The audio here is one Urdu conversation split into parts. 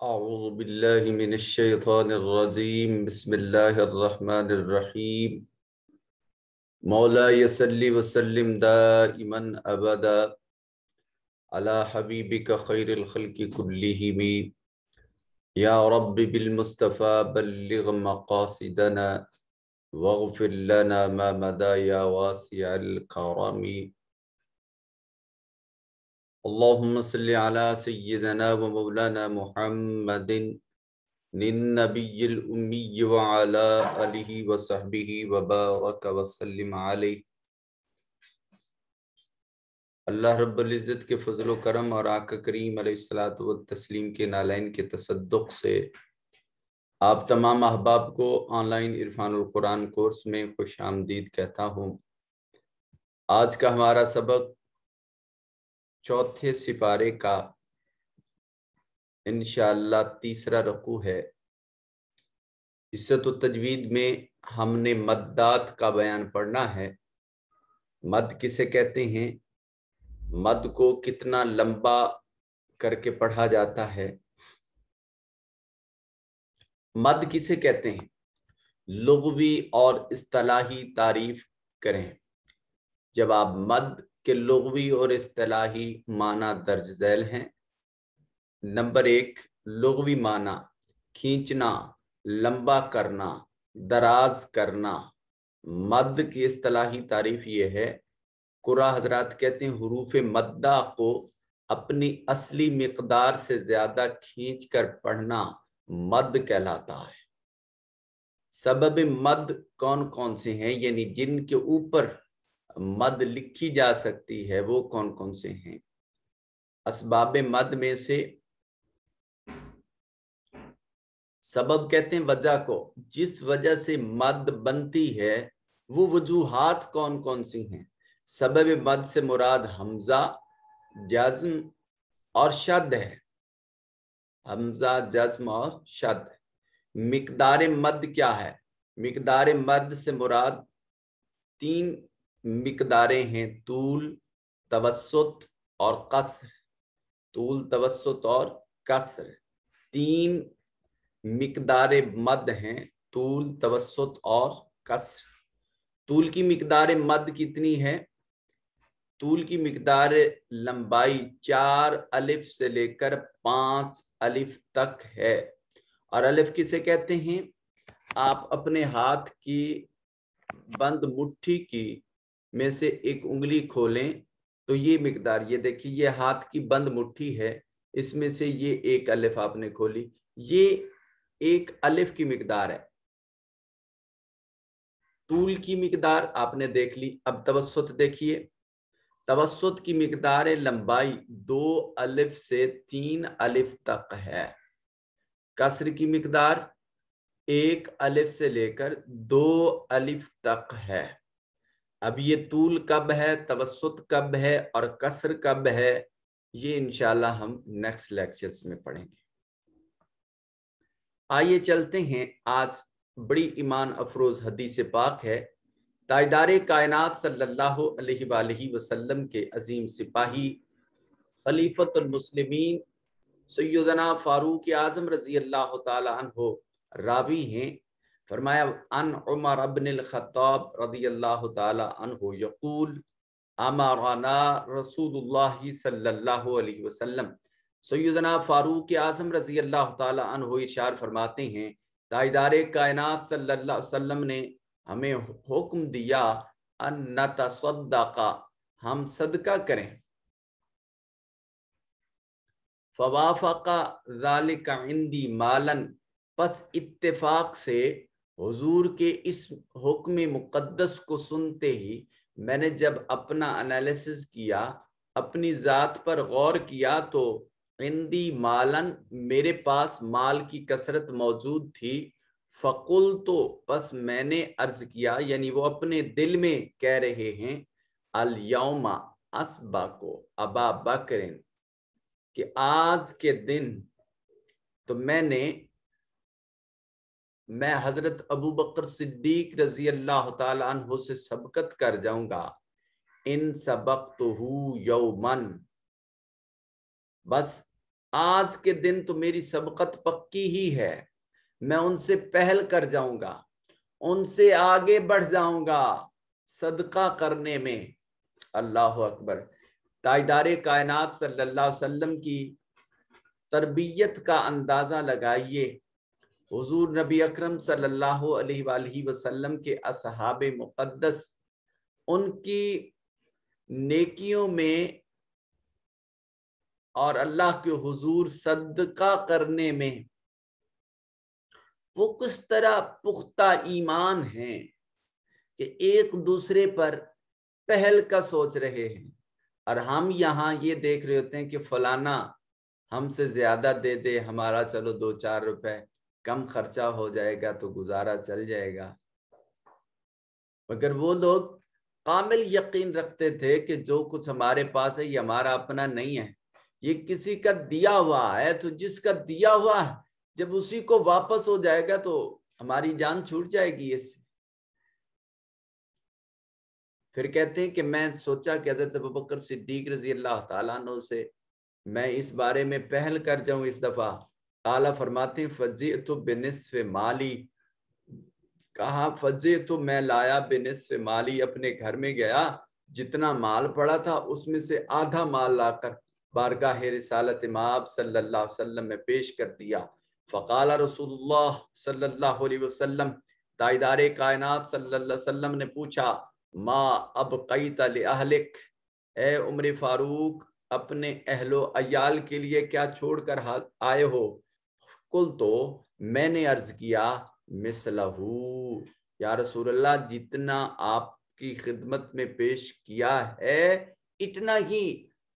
اعوذ باللہ من الشیطان الرجیم بسم اللہ الرحمن الرحیم مولاي صلی وسلم دائما ابدا على حبیبک خیر الخلق کلہم یا رب بالمصطفى بلغ مقاصدنا واغفر لنا ما مدى یا واسع الکرم اللهم صل على سيدنا ومولانا محمد النبي الأمي وعلى آله وصحبه وبارك وسلم عليه۔ اللہ رب العزت کے فضل و کرم اور آقا کریم علیہ الصلوۃ والتسلیم کے نالین کے تصدق سے آپ تمام احباب کو آن لائن عرفان القرآن کورس میں خوش آمدید کہتا ہوں۔ آج کا ہمارا سبق چوتھے سپارے کا انشاءاللہ تیسرا رکوع ہے۔ عصت و تجوید میں ہم نے مدات کا بیان پڑھنا ہے۔ مد کسے کہتے ہیں، مد کو کتنا لمبا کر کے پڑھا جاتا ہے، مد کسے کہتے ہیں، لغوی اور اصطلاحی تعریف کریں۔ جب آپ مد کے لغوی اور اصطلاحی معنی درج ذیل ہیں۔ نمبر 1، لغوی معنی کھینچنا، لمبا کرنا، دراز کرنا۔ مد کی اصطلاحی تعریف یہ ہے، قرآن حضرات کہتے ہیں حروف مدہ کو اپنی اصلی مقدار سے زیادہ کھینچ کر پڑھنا مد کہلاتا ہے۔ سبب مد کون کون سے ہیں، یعنی جن کے اوپر مد لکھی جا سکتی ہے وہ کون کون سے ہیں؟ اسباب مد میں سے سبب کہتے ہیں وجہ کو، جس وجہ سے مد بنتی ہے وہ وجوہات کون کون سی ہیں؟ سبب مد سے مراد حمزہ، جزم اور شد ہے۔ حمزہ، جزم اور شد۔ مقدار مد کیا ہے؟ مقدار مد سے مراد 3 مقداریں ہیں، طول، توسط اور قصر۔ طول، توسط اور قصر 3 مقدار مد ہیں، طول، توسط اور قصر۔ طول کی مقدار مد کتنی ہے؟ طول کی مقدار لمبائی 4 الف سے لے کر 5 الف تک ہے۔ اور الف کسے کہتے ہیں؟ آپ اپنے ہاتھ کی بند مٹھی کی میں سے ایک انگلی کھولیں تو یہ مقدار، یہ دیکھیے یہ ہاتھ کی بند مٹھی ہے، اس میں سے یہ ایک الف آپ نے کھولی، یہ ایک الف کی مقدار ہے۔ طول کی مقدار آپ نے دیکھ لی۔ اب توسط دیکھیے، توسط کی مقدار لمبائی 2 الف سے 3 الف تک ہے۔ قصر کی مقدار 1 الف سے لے کر 2 الف تک ہے۔ اب یہ طول کب ہے، توسط کب ہے اور قصر کب ہے، یہ انشاءاللہ ہم نیکسٹ لیکچرز میں پڑھیں گے۔ آئیے چلتے ہیں، آج بڑی ایمان افروز حدیث پاک ہے۔ تاجدار کائنات صلی اللہ علیہ وآلہ وسلم کے عظیم سپاہی خلیفۃ المسلمین سیدنا فاروق اعظم رضی اللہ تعالی عنہ راوی ہیں۔ فرمایا ان عمر بن الخطاب رضی اللہ تعالی عنہ یقول امرنا رسول اللہ صلی اللہ علیہ وسلم۔ سیدنا فاروق اعظم رضی اللہ تعالی عنہ ارشاد فرماتے ہیں، تاجدار کائنات صلی اللہ علیہ وسلم نے ہمیں حکم دیا ان نتصدق، ہم صدقہ کریں۔ فوافق ذلك عندي مالا، پس اتفاق سے حضور کے اس حکم مقدس کو سنتے ہی میں نے جب اپنا انالیسس کیا، اپنی ذات پر غور کیا، تو عندی مالن، میرے پاس مال کی کثرت موجود تھی۔ فقلت، پس میں نے عرض کیا، یعنی وہ اپنے دل میں کہہ رہے ہیں، الیوم اسبقو ابا بکر، کہ آج کے دن تو میں حضرت ابو بکر صدیق رضی اللہ تعالیٰ عنہ سے سبقت کر جاؤں گا۔ ان سبقتہ یومن، بس آج کے دن تو میری سبقت پکی ہی ہے، میں ان سے پہل کر جاؤں گا، ان سے آگے بڑھ جاؤں گا صدقہ کرنے میں۔ اللہ اکبر۔ تاجدار کائنات صلی اللہ علیہ وسلم کی تربیت کا اندازہ لگائیے۔ حضور نبی اکرم صلی اللہ علیہ وآلہ وسلم کے اصحاب مقدس، ان کی نیکیوں میں اور اللہ کے حضور صدقہ کرنے میں وہ کس طرح پختہ ایمان ہیں کہ ایک دوسرے پر پہل کا سوچ رہے ہیں، اور ہم یہاں یہ دیکھ رہے ہوتے ہیں کہ فلانا ہم سے زیادہ دے دے، ہمارا چلو 2-4 روپے کم خرچہ ہو جائے گا تو گزارا چل جائے گا۔ مگر وہ لوگ کامل یقین رکھتے تھے کہ جو کچھ ہمارے پاس ہے یہ ہمارا اپنا نہیں ہے، یہ کسی کا دیا ہوا ہے، تو جس کا دیا ہوا ہے جب اسی کو واپس ہو جائے گا تو ہماری جان چھوٹ جائے گی اس سے۔ پھر کہتے ہیں کہ میں سوچا کہ حضرت ابوبکر صدیق رضی اللہ تعالیٰ عنہ سے میں اس بارے میں پہل کر جاؤں اس دفعہ۔ تعالیٰ فرماتے ہیں فجئت بنصف مالی، کہا فجئت میں لایا بنصف مالی، اپنے گھر میں گیا، جتنا مال پڑا تھا اس میں سے آدھا مال لا کر بارگاہ رسالت مآب صلی اللہ علیہ وسلم میں پیش کر دیا۔ فقال رسول اللہ صلی اللہ علیہ وسلم، تاجدار کائنات صلی اللہ علیہ وسلم نے پوچھا ما ابقیت لأہلک، اے عمر فاروق اپنے اہل و عیال کے لیے کیا چھوڑ کر آئے ہو؟ قل تو میں نے عرض کیا مثلہو، یا رسول اللہ جتنا آپ کی خدمت میں پیش کیا ہے اتنا ہی،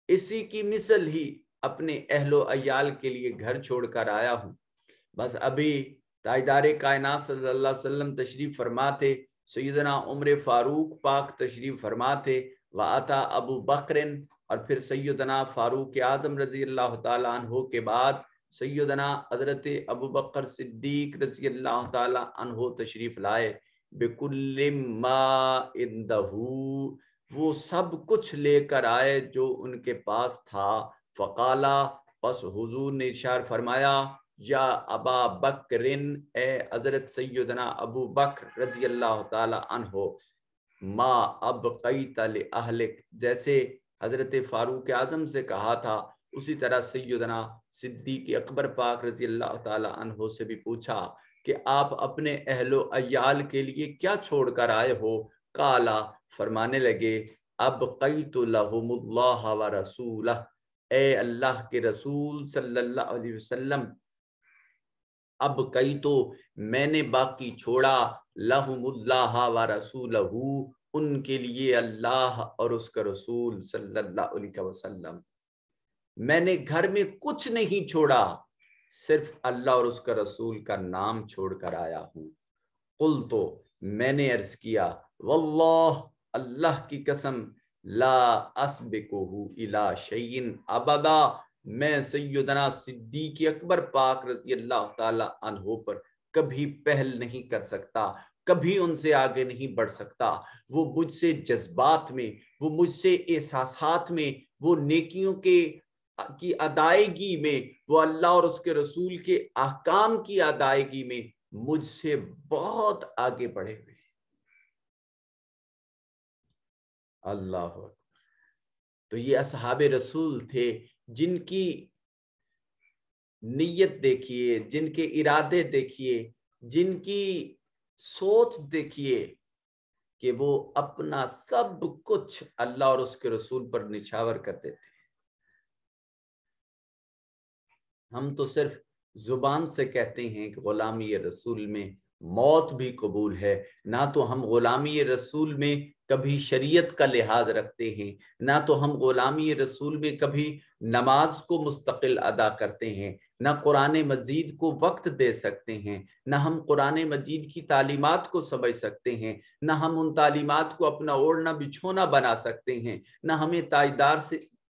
اسی کی مثل ہی اپنے اہل و عیال کے لیے گھر چھوڑ کر آیا ہوں۔ بس ابھی تاجدار کائنات صلی اللہ علیہ وسلم تشریف فرما تھے، سیدنا عمر فاروق پاک تشریف فرما تھے، وَآتَا ابو بکر، اور پھر سیدنا فاروق اعظم رضی اللہ تعالیٰ عنہ کے بعد سیدنا حضرت ابو بکر صدیق رضی اللہ تعالیٰ عنہ تشریف لائے، بِكُلِّ مَا عِندَهُ، وہ سب کچھ لے کر آئے جو ان کے پاس تھا۔ فقالا، پس حضور نے ارشاد فرمایا یا ابا بکرن، اے حضرت سیدنا ابو بکر رضی اللہ تعالی عنہ، ما ابقیت لأہلک، جیسے حضرت فاروق اعظم سے کہا تھا اسی طرح سیدنا صدیق اکبر پاک رضی اللہ تعالی عنہ سے بھی پوچھا کہ آپ اپنے اہل و عیال کے لیے کیا چھوڑ کر آئے ہو؟ قالا، فرمانے لگے ابقیت لہم اللہ ورسولہ، اے اللہ کے رسول صلی اللہ علیہ وسلم، اب کئی تو میں نے باقی چھوڑا لہم اللہ ورسولہ، ان کے لیے اللہ اور اس کا رسول صلی اللہ علیہ وسلم۔ میں نے گھر میں کچھ نہیں چھوڑا، صرف اللہ اور اس کا رسول کا نام چھوڑ کر آیا ہوں۔ قل تو میں نے عرض کیا واللہ، اللہ کی قسم، لا اسبقہ الی شیء ابدا، میں سیدنا صدیق اکبر پاک رضی اللہ تعالی عنہ پر کبھی پہل نہیں کر سکتا، کبھی ان سے آگے نہیں بڑھ سکتا۔ وہ مجھ سے جذبات میں، وہ مجھ سے احساسات میں، وہ نیکیوں کی ادائیگی میں، وہ اللہ اور اس کے رسول کے احکام کی ادائیگی میں مجھ سے بہت آگے بڑھے ہوئے۔ اللہ اکبر۔ تو یہ اصحاب رسول تھے جن کی نیت دیکھیے، جن کے ارادے دیکھیے، جن کی سوچ دیکھیے کہ وہ اپنا سب کچھ اللہ اور اس کے رسول پر نچھاور کرتے تھے۔ ہم تو صرف زبان سے کہتے ہیں کہ غلامی رسول میں موت بھی قبول ہے، نہ تو ہم غلامی رسول میں کبھی شریعت کا لحاظ رکھتے ہیں، نہ تو ہم غلامی رسول میں کبھی نماز کو مستقل ادا کرتے ہیں، نہ قرآن مجید کو وقت دے سکتے ہیں، نہ ہم قرآن مجید کی تعلیمات کو سمجھ سکتے ہیں، نہ ہم ان تعلیمات کو اپنا اوڑھنا بچھونا بنا سکتے ہیں، نہ ہمیں تاجدار سے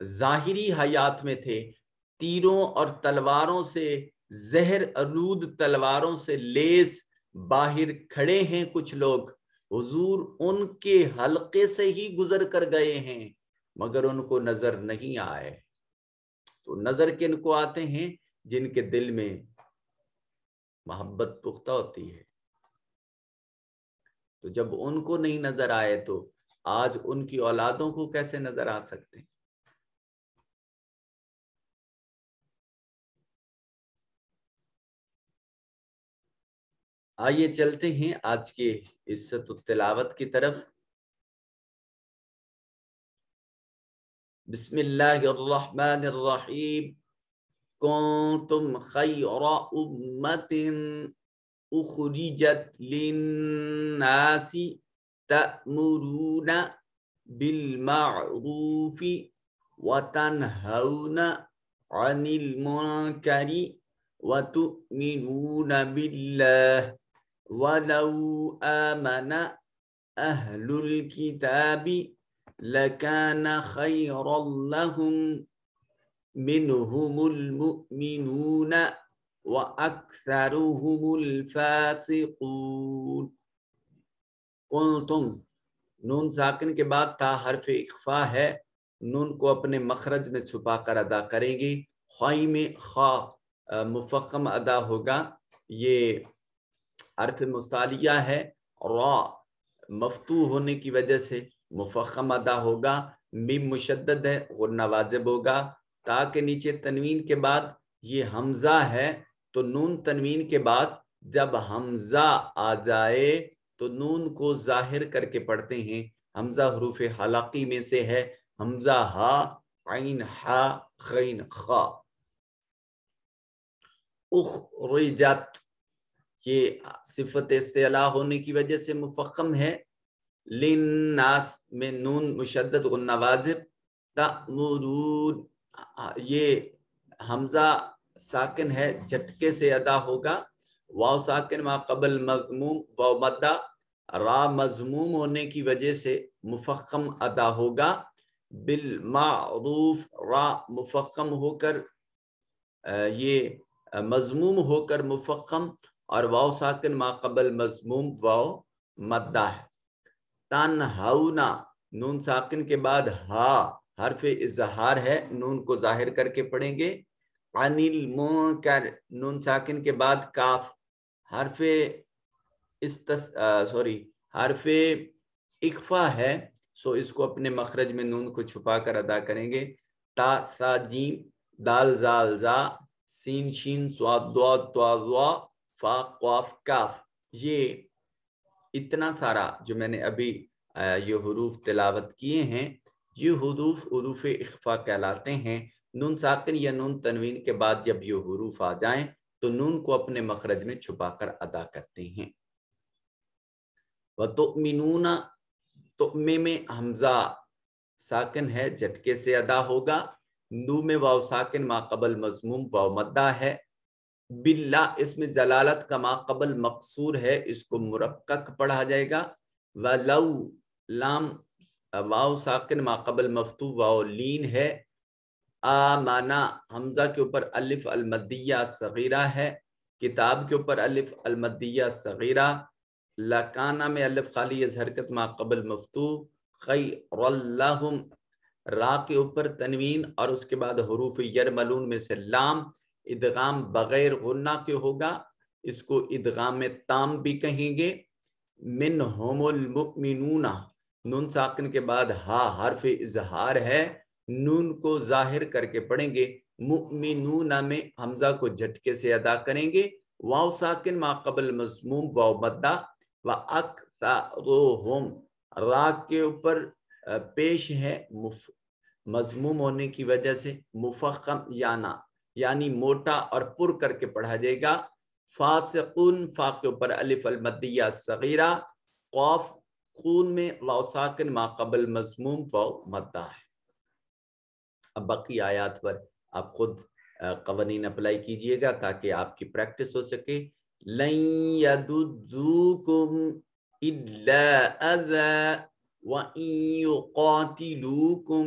ظاہری حیات میں تھے، تیروں اور تلواروں سے، زہر آلود تلواروں سے لیس باہر کھڑے ہیں کچھ لوگ، حضور ان کے حلقے سے ہی گزر کر گئے ہیں مگر ان کو نظر نہیں آئے۔ تو نظر کن کو آتے ہیں؟ جن کے دل میں محبت پختہ ہوتی ہے۔ تو جب ان کو نہیں نظر آئے تو آج ان کی اولادوں کو کیسے نظر آ سکتے ہیں؟ آئیے چلتے ہیں آج کے عزت التلاوت کی طرف۔ بسم اللہ الرحمن الرحیم۔ کنتم خیر امت اخرجت للناس تأمرون بالمعروف وتنہون عن المنکر وتؤمنون باللہ وَلَوْ آمَنَ أَهْلُ الْكِتَابِ لَكَانَ خَيْرًا لَهُمْ مِنْهُمُ الْمُؤْمِنُونَ وَأَكْثَرُهُمُ الْفَاسِقُونَ۔ کنتم، نون ساکن کے بعد تا حرف اخفا ہے، نون کو اپنے مخرج میں چھپا کر ادا کریں گے۔ خوائی میں خا مفخم ادا ہوگا، یہ حرف مستعلیہ ہے، را مفتوح ہونے کی وجہ سے مفخم ادا ہوگا، میم مشدد ہے، غنہ واجب ہوگا، تا کے نیچے تنوین کے بعد یہ حمزہ ہے، تو نون تنوین کے بعد جب حمزہ آ جائے تو نون کو ظاہر کر کے پڑھتے ہیں۔ حمزہ حروف حلقی میں سے ہے، حمزہ ہا، عین ہا، غین خا۔ اخرجت، یہ صفت استعلاء ہونے کی وجہ سے مفخم ہے، للناس میں نون مشدد غنہ واجب، تأمرون یہ حمزہ ساکن ہے، جھٹکے سے ادا ہوگا، واو ساکن ما قبل مضموم واو مدہ، را مضموم ہونے کی وجہ سے مفخم ادا ہوگا، بالمعروف را مفخم ہو کر یہ مضموم ہو کر مفخم، اور واو ساکن ما قبل مضموم واو مدہ ہے۔ تنہونا، نون ساکن کے بعد ہا حرف اظہار ہے، نون کو ظاہر کر کے پڑھیں گے۔ عن المنکر، نون ساکن کے بعد کاف حرف حرف اخفا ہے، سو اس کو اپنے مخرج میں نون کو چھپا کر ادا کریں گے۔ تا سا جیم، دال زال زا، سین شین صاد ضاد طا ظا، فا قاف کاف، یہ اتنا سارا جو میں نے ابھی یہ حروف تلاوت کیے ہیں، یہ حروف اخفا کہلاتے ہیں۔ نون ساکن یا نون تنوین کے بعد جب یہ حروف آ جائیں تو نون کو اپنے مخرج میں چھپا کر ادا کرتے ہیں۔ وَتُؤْمِنُونَ، تؤمے میں حمزہ ساکن ہے، جھٹکے سے ادا ہوگا، نو میں واو ساکن ما قبل مضموم واو مدہ ہے، باللہ اس میں جلالت کا ما قبل مقصور ہے، اس کو مرقق پڑھا جائے گا، وَلَوْ لام واو ساکن ما قبل مفتوح واو لین ہے، آمنا حمزہ کے اوپر الف المدیہ صغیرہ ہے، کتاب کے اوپر الف المدیہ صغیرہ، لکانہ میں الف خالی از حرکت ما قبل مفتوح، خیر لہم را کے اوپر تنوین اور اس کے بعد حروف یرملون میں سے لام، ادغام بغیر غنہ کے ہوگا، اس کو ادغام تام بھی کہیں گے۔ منہم المؤمنون، نون ساکن کے بعد ہا حرف اظہار ہے، نون کو ظاہر کر کے پڑھیں گے، مؤمنون میں حمزہ کو جھٹکے سے ادا کریں گے، واو ساکن ما قبل مضموم واو مدہ، وَأَكْثَرُهُمْ را کے اوپر پیش ہے، مضموم ہونے کی وجہ سے مفخم یانا یعنی موٹا اور پر کر کے پڑھا جائے گا، فاسقون فا کے اوپر الف المدیہ صغیرہ، قاف خون میں واو ساکن ما قبل مضموم واو مدہ ہے۔ اب باقی آیات پر آپ خود قوانین اپلائی کیجئے گا تاکہ آپ کی پریکٹس ہو سکے۔ لَن يَدُجُّوكُمْ إِلَّا أَذًى وَإِن يُقَاتِلُوكُمْ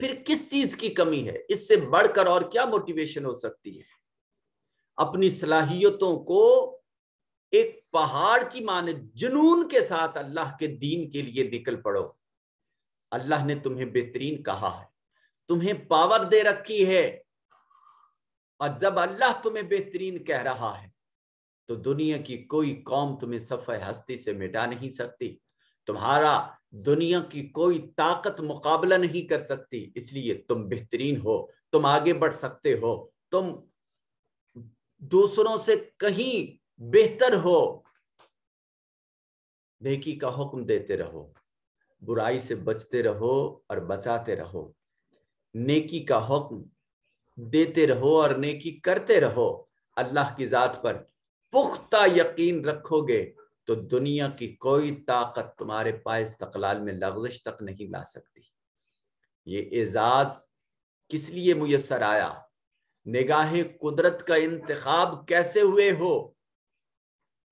پھر کس چیز کی کمی ہے؟ اس سے بڑھ کر اور کیا موٹیویشن ہو سکتی ہے؟ اپنی صلاحیتوں کو ایک پہاڑ کی مانند جنون کے ساتھ اللہ کے دین کے لیے نکل پڑو۔ اللہ نے تمہیں بہترین کہا ہے، تمہیں پاور دے رکھی ہے، اور جب اللہ تمہیں بہترین کہہ رہا ہے تو دنیا کی کوئی قوم تمہیں صفحہ ہستی سے مٹا نہیں سکتی، تمہارا دنیا کی کوئی طاقت مقابلہ نہیں کر سکتی، اس لیے تم بہترین ہو، تم آگے بڑھ سکتے ہو، تم دوسروں سے کہیں بہتر ہو۔ نیکی کا حکم دیتے رہو، برائی سے بچتے رہو اور بچاتے رہو، نیکی کا حکم دیتے رہو اور نیکی کرتے رہو، اللہ کی ذات پر پختہ یقین رکھو گے تو دنیا کی کوئی طاقت تمہارے پائے استقلال میں لغزش تک نہیں لا سکتی۔ یہ اعزاز کس لیے میسر آیا؟ نگاہ قدرت کا انتخاب کیسے ہوئے ہو؟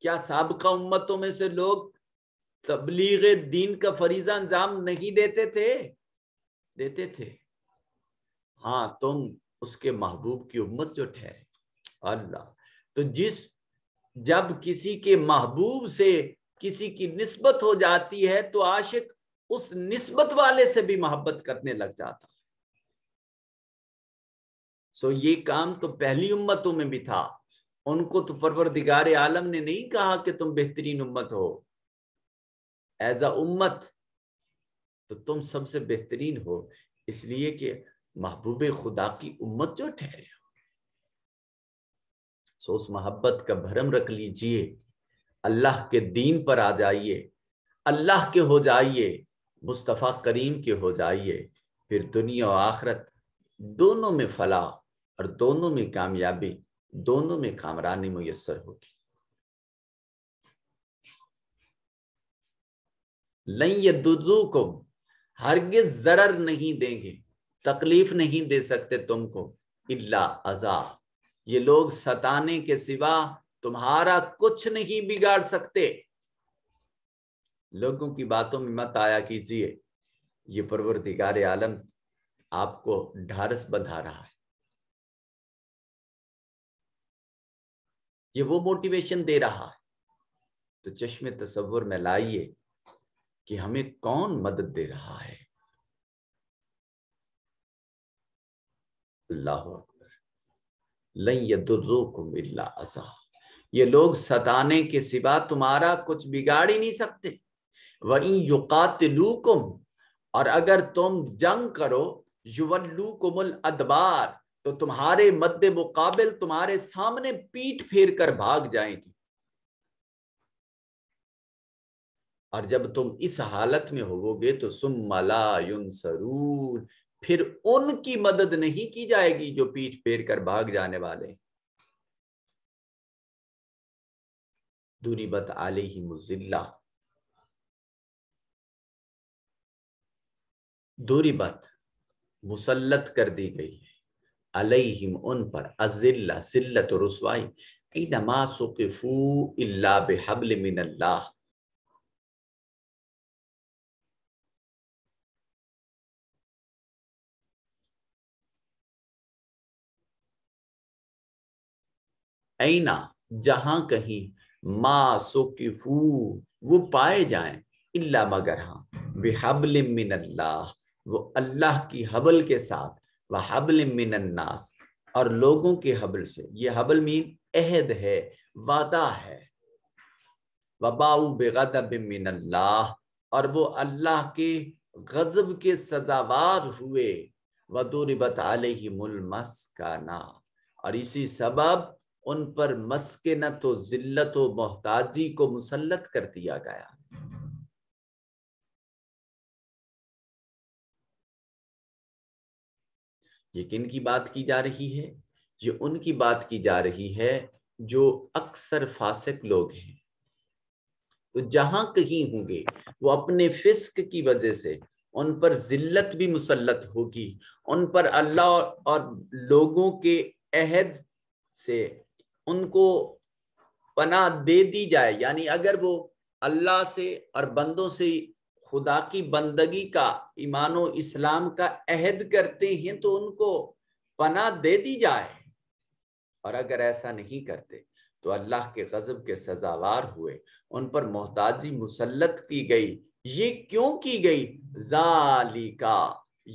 کیا سابقہ امتوں میں سے لوگ تبلیغ دین کا فریضہ انجام نہیں دیتے تھے؟ دیتے تھے۔ ہاں، تم اس کے محبوب کی امت جو ٹھہرے۔ اللہ تو جب کسی کے محبوب سے کسی کی نسبت ہو جاتی ہے تو عاشق اس نسبت والے سے بھی محبت کرنے لگ جاتا۔ یہ کام تو پہلی امتوں میں بھی تھا، ان کو تو پروردگار عالم نے نہیں کہا کہ تم بہترین امت ہو، ایز اے امت تو تم سب سے بہترین ہو، اس لیے کہ محبوب خدا کی امت جو ٹھہرے ہو۔ اس محبت کا بھرم رکھ لیجئے، اللہ کے دین پر آ جائیے، اللہ کے ہو جائیے، مصطفیٰ کریم کے ہو جائیے، پھر دنیا و آخرت دونوں میں فلاح اور دونوں میں کامیابی، دونوں میں کامرانی میسر ہوگی۔ لن یضروکم، ہرگز ضرر نہیں دیں گے، تکلیف نہیں دے سکتے تم کو، الا اذی، یہ لوگ ستانے کے سوا تمہارا کچھ نہیں بگاڑ سکتے۔ لوگوں کی باتوں میں مت آیا کیجیے، یہ پروردگار عالم آپ کو ڈھارس بندھا رہا ہے، یہ وہ موٹیویشن دے رہا ہے۔ تو چشم تصور میں لائیے کہ ہمیں کون مدد دے رہا ہے۔ اللہ اکبر، لن یضروکم الا اذی، یہ لوگ ستانے کے سوا تمہارا کچھ بگاڑ ہی نہیں سکتے۔ وَإِن يُقَاتِلُوكُمْ، اور اگر تم جنگ کرو، يُوَلُّوكُمُ الْأَدْبَارَ، تو تمہارے مد مقابل تمہارے سامنے پیٹھ پھیر کر بھاگ جائیں گی۔ اور جب تم اس حالت میں ہوگے تو ثُمَّ لَا يُنصَرُونَ، پھر ان کی مدد نہیں کی جائے گی جو پیٹھ پھیر کر بھاگ جانے والے۔ ضُرِبَتْ عَلَيْهِمُ الذِّلَّةُ، ضُرِبَتْ مسلط کر دی گئی ہے، علیہم ان پر، الذلہ ذلت و رسوائی، اینما ثقفوا الا بحبل من اللہ، اینا جہاں کہیں، ما ثقفوا وہ پائے جائیں، الا مگر ہاں، بحبل من اللہ وہ اللہ کی حبل کے ساتھ، وحبل من الناس اور لوگوں کے حبل سے، یہ حبل مین عہد ہے، وعدہ ہے، وباؤ بغضب من اللہ اور وہ اللہ کے غضب کے سزاوار ہوئے، وضربت علیہم المسکنہ اور اسی سبب ان پر مسکنت و ذلت و محتاجی کو مسلط کر دیا گیا۔ یہ کن کی بات کی جا رہی ہے؟ یہ ان کی بات کی جا رہی ہے جو اکثر فاسق لوگ ہیں۔ تو جہاں کہیں ہوں گے وہ اپنے فسق کی وجہ سے ان پر ذلت بھی مسلط ہوگی، ان پر اللہ اور لوگوں کے عہد سے ان کو پناہ دے دی جائے، یعنی اگر وہ اللہ سے اور بندوں سے خدا کی بندگی کا، ایمان و اسلام کا عہد کرتے ہیں تو ان کو پناہ دے دی جائے، اور اگر ایسا نہیں کرتے تو اللہ کے غضب کے سزاوار ہوئے، ان پر محتاجی مسلط کی گئی۔ یہ کیوں کی گئی؟ ذالکا،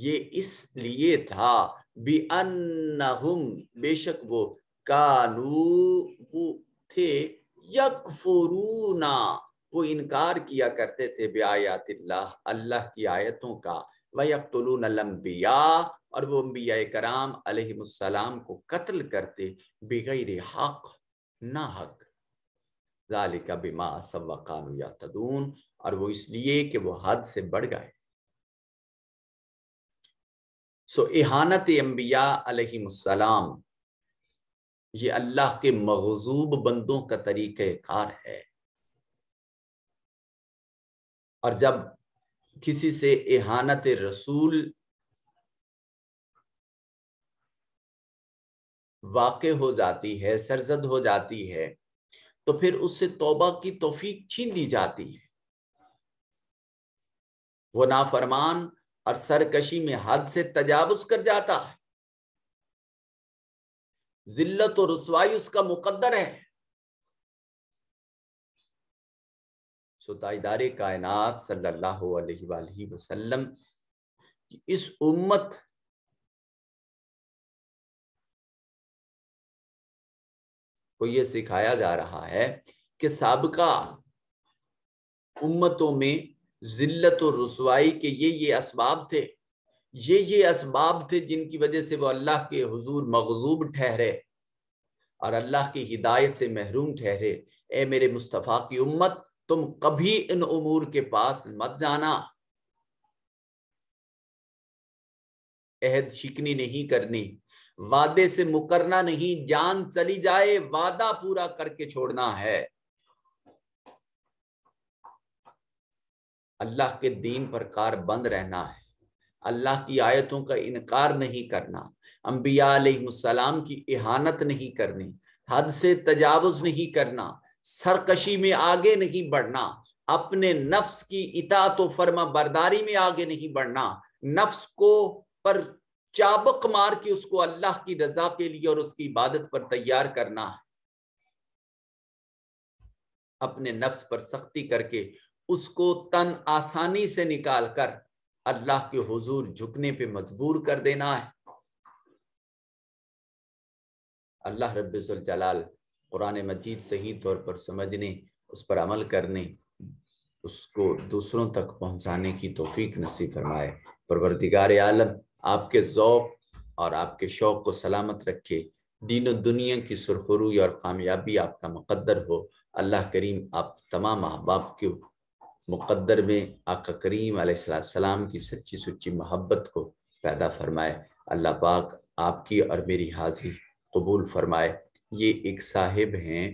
یہ اس لیے تھا، بِأَنَّهُمْ، بے شک وہ، وہ تھے، یکفرون، وہ انکار کیا کرتے تھے، بآیات اللہ، اللہ کی آیتوں کا، وَيَقْتُلُونَ الْأَنْبِيَاءَ، اور وہ انبیاء کرام علیہ السلام کو قتل کرتے، بغیر حق، نہ حق، ذالک بما عصوا وکانوا یعتدون، اور وہ اس لیے کہ وہ حد سے بڑھ گئے۔ اہانت انبیاء علیہ السلام یہ اللہ کے مغضوب بندوں کا طریقہ کار ہے، اور جب کسی سے اہانت رسول واقع ہو جاتی ہے، سرزد ہو جاتی ہے، تو پھر اس سے توبہ کی توفیق چھین لی جاتی ہے۔ وہ نافرمان اور سرکشی میں حد سے تجاوز کر جاتا ہے، ذلت و رسوائی اس کا مقدر ہے۔ تاجدار کائنات صلی اللہ علیہ وآلہ وسلم کی اس امت کو یہ سکھایا جا رہا ہے کہ سابقہ امتوں میں ذلت و رسوائی کے یہ اسباب تھے، یہ اسباب تھے جن کی وجہ سے وہ اللہ کے حضور مغضوب ٹھہرے اور اللہ کی ہدایت سے محروم ٹھہرے۔ اے میرے مصطفیٰ کی امت، تم کبھی ان امور کے پاس مت جانا، عہد شکنی نہیں کرنی، وعدے سے مکرنا نہیں، جان چلی جائے وعدہ پورا کر کے چھوڑنا ہے، اللہ کے دین پر کار بند رہنا ہے، اللہ کی آیتوں کا انکار نہیں کرنا، انبیاء علیہ السلام کی اہانت نہیں کرنی، حد سے تجاوز نہیں کرنا، سرکشی میں آگے نہیں بڑھنا، اپنے نفس کی اطاعت و فرما برداری میں آگے نہیں بڑھنا، نفس کو پر چابک مار کے اس کو اللہ کی رضا کے لیے اور اس کی عبادت پر تیار کرنا ہے، اپنے نفس پر سختی کر کے اس کو تن آسانی سے نکال کر اللہ کے حضور جھکنے پہ مجبور کر دینا ہے۔ اللہ رب الجلال قرآن مجید صحیح طور پر سمجھنے، اس پر عمل کرنے، اس کو دوسروں تک پہنچانے کی توفیق نصیب فرمائے۔ پروردگار عالم آپ کے ذوق اور آپ کے شوق کو سلامت رکھے، دین و دنیا کی سرخروئی اور کامیابی آپ کا مقدر ہو۔ اللہ کریم آپ تمام احباب کے مقدر میں آقا کریم علیہ السلام کی سچی سچی محبت کو پیدا فرمائے۔ اللہ پاک آپ کی اور میری حاضری قبول فرمائے۔ یہ ایک صاحب ہیں